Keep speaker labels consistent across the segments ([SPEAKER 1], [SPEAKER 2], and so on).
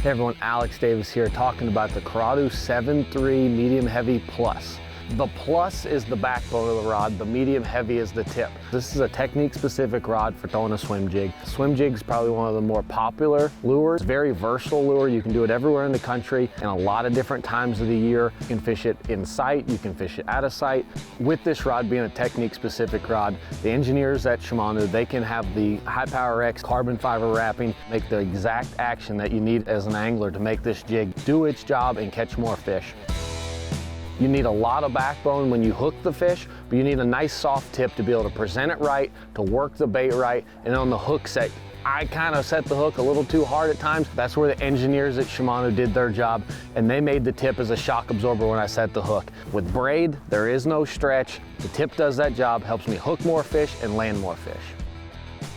[SPEAKER 1] Hey everyone, Alex Davis here talking about the Curado 7.3 Medium Heavy Plus. The Plus is the backbone of the rod, the medium heavy is the tip. This is a technique specific rod for throwing a swim jig. Swim jig is probably one of the more popular lures. It's a very versatile lure. You can do it everywhere in the country and a lot of different times of the year. You can fish it in sight, you can fish it out of sight. With this rod being a technique specific rod, the engineers at Shimano, they can have the High Power X carbon fiber wrapping, make the exact action that you need as an angler to make this jig do its job and catch more fish. You need a lot of backbone when you hook the fish, but you need a nice soft tip to be able to present it right, to work the bait right, and on the hook set, I kind of set the hook a little too hard at times. That's where the engineers at Shimano did their job, and they made the tip as a shock absorber when I set the hook. With braid, there is no stretch. The tip does that job, helps me hook more fish and land more fish.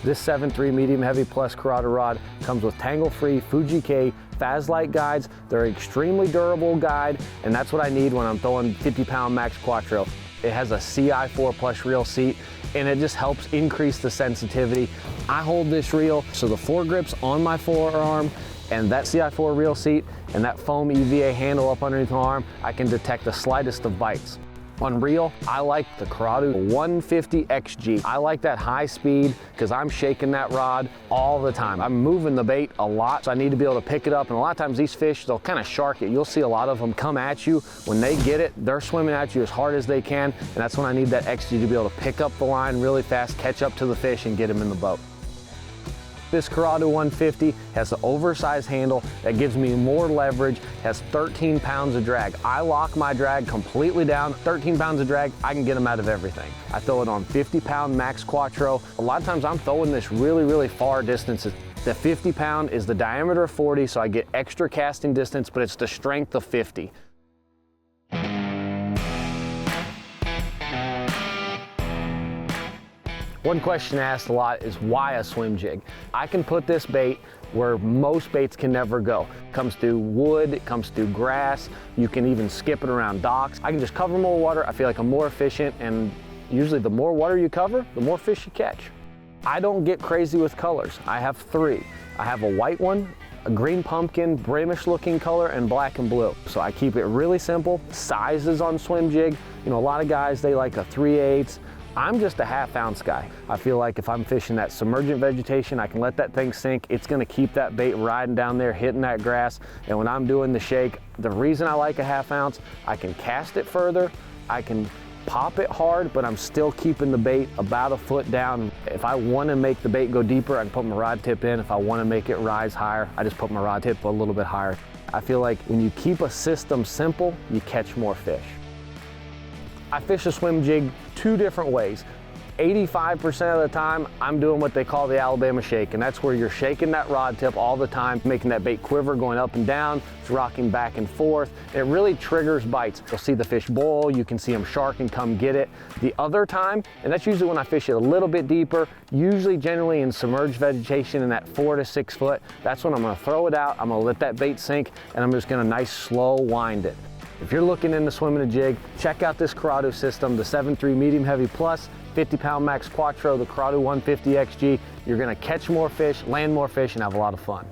[SPEAKER 1] This 7.3 Medium Heavy Plus Curado rod comes with tangle-free Fuji K Fazlite guides. They're an extremely durable guide, and that's what I need when I'm throwing 50-pound MaxCuatro. It has a CI4 plus reel seat, and it just helps increase the sensitivity. I hold this reel so the foregrip's on my forearm, and that CI4 reel seat and that foam EVA handle up underneath my arm, I can detect the slightest of bites. On reel, I like the Curado 150 XG. I like that high speed because I'm shaking that rod all the time. I'm moving the bait a lot, so I need to be able to pick it up. And a lot of times these fish, they'll kind of shark it. You'll see a lot of them come at you. When they get it, they're swimming at you as hard as they can. And that's when I need that XG to be able to pick up the line really fast, catch up to the fish and get them in the boat. This Curado 150 has an oversized handle that gives me more leverage, has 13 pounds of drag. I lock my drag completely down. 13 pounds of drag, I can get them out of everything. I throw it on 50-pound MaxCuatro. A lot of times I'm throwing this really far distances. The 50-pound is the diameter of 40, so I get extra casting distance, but it's the strength of 50. One question asked a lot is why a swim jig? I can put this bait where most baits can never go. It comes through wood, it comes through grass, you can even skip it around docks. I can just cover more water. I feel like I'm more efficient, and usually the more water you cover, the more fish you catch. I don't get crazy with colors. I have three. I have a white one, a green pumpkin, bramish looking color, and black and blue. So I keep it really simple. Sizes on swim jig, you know, a lot of guys, they like a 3/8. I'm just a half-ounce guy. I feel like if I'm fishing that submerged vegetation, I can let that thing sink. It's gonna keep that bait riding down there, hitting that grass. And when I'm doing the shake, the reason I like a half-ounce, I can cast it further, I can pop it hard, but I'm still keeping the bait about a foot down. If I wanna make the bait go deeper, I can put my rod tip in. If I wanna make it rise higher, I just put my rod tip a little bit higher. I feel like when you keep a system simple, you catch more fish. I fish a swim jig two different ways. 85% of the time, I'm doing what they call the Alabama shake, and that's where you're shaking that rod tip all the time, making that bait quiver, going up and down, it's rocking back and forth. It really triggers bites. You'll see the fish boil, you can see them shark and come get it. The other time, and that's usually when I fish it a little bit deeper, usually generally in submerged vegetation in that 4 to 6 foot, that's when I'm gonna throw it out, I'm gonna let that bait sink, and I'm just gonna nice slow wind it. If you're looking into swimming a jig, check out this Curado system, the 7.3 Medium Heavy Plus, 50-pound MaxCuatro, the Curado 150 XG. You're gonna catch more fish, land more fish, and have a lot of fun.